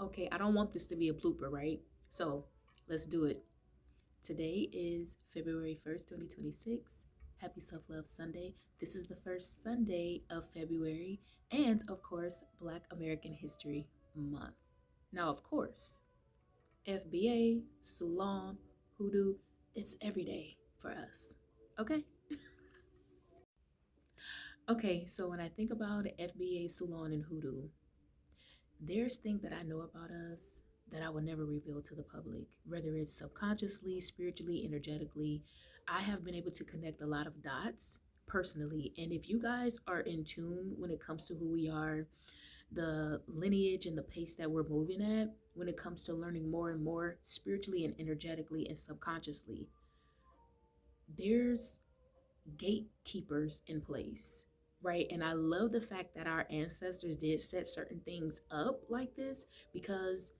Okay, I don't want this to be a blooper, right? So let's do it. Today is February 1st, 2026. Happy Self Love Sunday. This is the first Sunday of February and, of course, Black American History Month. Now, of course, FBA, Soulon, Hoodoo, it's every day for us. Okay? Okay, so when I think about FBA, Soulon, and Hoodoo, there's things that I know about us that I will never reveal to the public, whether it's subconsciously, spiritually, energetically. I have been able to connect a lot of dots personally. And if you guys are in tune when it comes to who we are, the lineage and the pace that we're moving at, when it comes to learning more and more spiritually and energetically and subconsciously, there's gatekeepers in place, right? And I love the fact that our ancestors did set certain things up like this because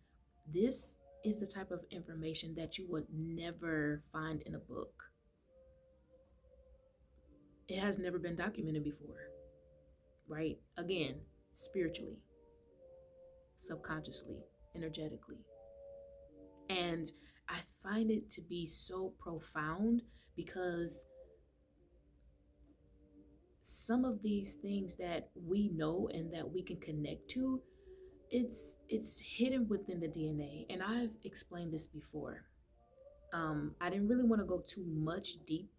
this is the type of information that you would never find in a book. It has never been documented before, right? Again, spiritually, subconsciously, energetically. And I find it to be so profound because some of these things that we know and that we can connect to, it's hidden within the DNA. And I've explained this before. I didn't really want to go too much deep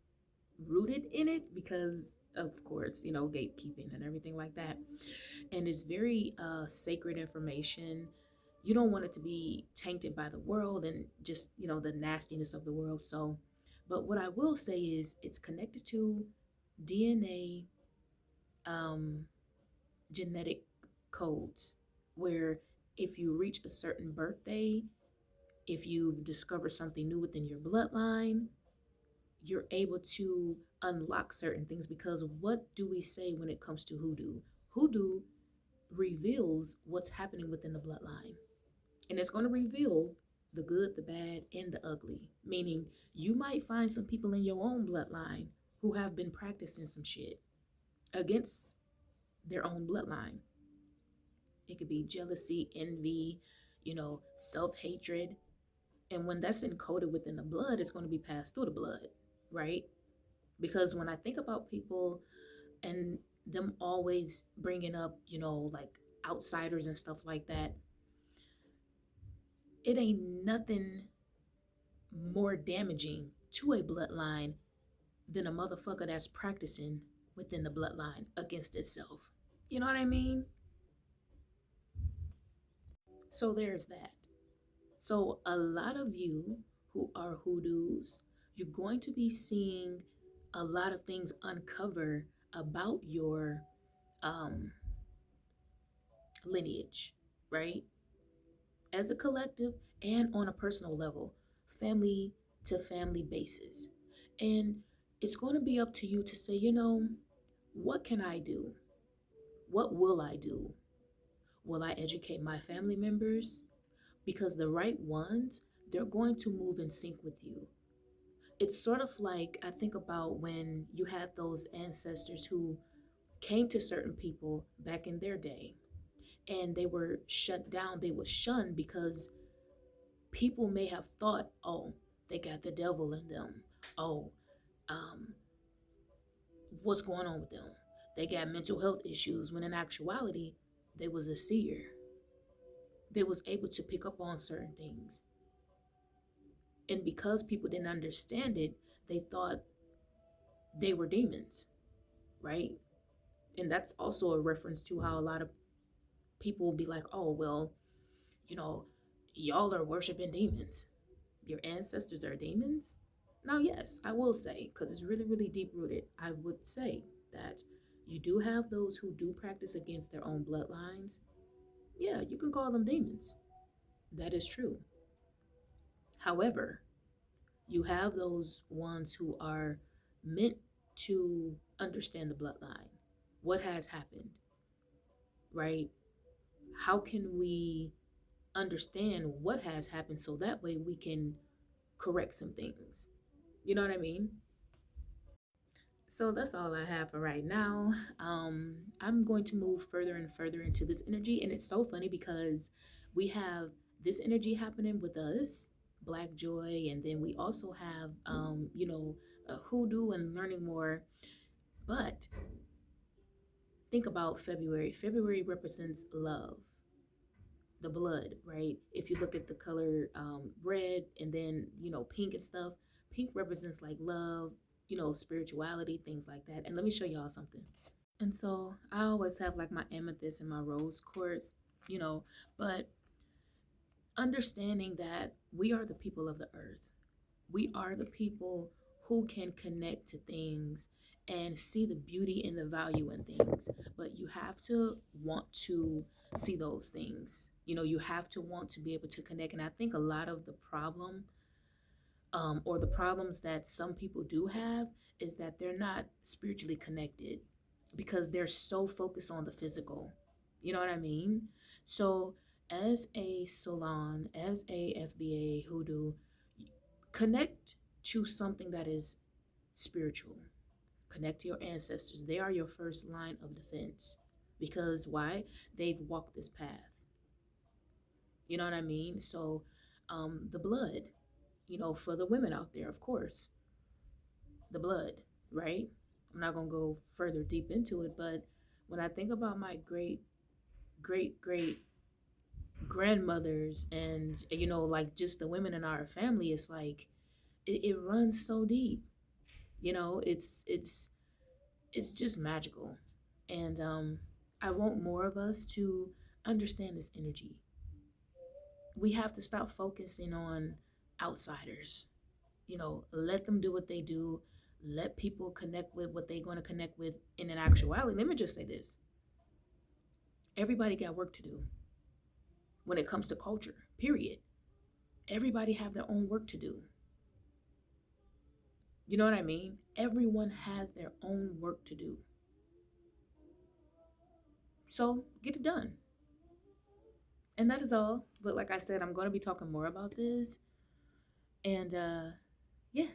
rooted in it because of course, gatekeeping and everything like that. And it's very sacred information. You don't want it to be tainted by the world and just, the nastiness of the world. So, but what I will say is it's connected to DNA, um, genetic codes, where if you reach a certain birthday, if you discover something new within your bloodline, you're able to unlock certain things. Because what do we say when it comes to hoodoo? Hoodoo reveals what's happening within the bloodline, and it's going to reveal the good, the bad, and the ugly. Meaning, you might find some people in your own bloodline who have been practicing some shit against their own bloodline. It could be jealousy, envy, self hatred. And when that's encoded within the blood, it's going to be passed through the blood, right? Because when I think about people and them always bringing up, like outsiders and stuff like that, it ain't nothing more damaging to a bloodline than a motherfucker that's practicing within the bloodline against itself. You know what I mean? So there's that. So a lot of you who are hoodoos, you're going to be seeing a lot of things uncover about your um lineage, right? As a collective and on a personal level, family to family basis. And it's going to be up to you to say, what can I do? What will I do? Will I educate my family members? Because the right ones, they're going to move in sync with you. It's sort of like I think about when you had those ancestors who came to certain people back in their day and they were shut down, they were shunned because people may have thought, oh, they got the devil in them. Oh, um, what's going on with them? They got mental health issues, when in actuality, they was a seer. They was able to pick up on certain things. And because people didn't understand it, they thought they were demons, right? And that's also a reference to how a lot of people will be like, oh, well, you know, y'all are worshiping demons. Your ancestors are demons? Now, yes, I will say, because it's really, really deep rooted, I would say that you do have those who do practice against their own bloodlines. Yeah, you can call them demons. That is true. However, you have those ones who are meant to understand the bloodline. What has happened, right? How can we understand what has happened so that way we can correct some things? You know what I mean? So that's all I have for right now. I'm going to move further and further into this energy. And it's so funny because We have this energy happening with us, Black Joy, and then we also have, hoodoo and learning more. But think about February. February represents love, the blood, right? If you look at the color red and then, pink and stuff, pink represents like love, spirituality, things like that. And let me show y'all something. And so I always have like my amethyst and my rose quartz, you know, but understanding that we are the people of the earth. We are the people who can connect to things and see the beauty and the value in things. But you have to want to see those things. You have to want to be able to connect. And I think a lot of the problem, or the problems that some people do have, is that they're not spiritually connected because they're so focused on the physical. You know what I mean? So, as a salon, as a FBA hoodoo, connect to something that is spiritual. Connect to your ancestors. They are your first line of defense. Because why? They've walked this path. You know what I mean? So, the blood, for the women out there, of course, the blood, right? I'm not going to go further deep into it, but when I think about my great, great, great grandmothers and, like just the women in our family, it's like it runs so deep. It's just magical. And I want more of us to understand this energy. We have to stop focusing on outsiders. Let them do what they do. Let people connect with what they're going to connect with. In an actuality, let me just say this: everybody got work to do when it comes to culture. Period. Everybody have their own work to do. You know what I mean? Everyone has their own work to do. So get it done. And that is all. But like I said, I'm going to be talking more about this. And yeah,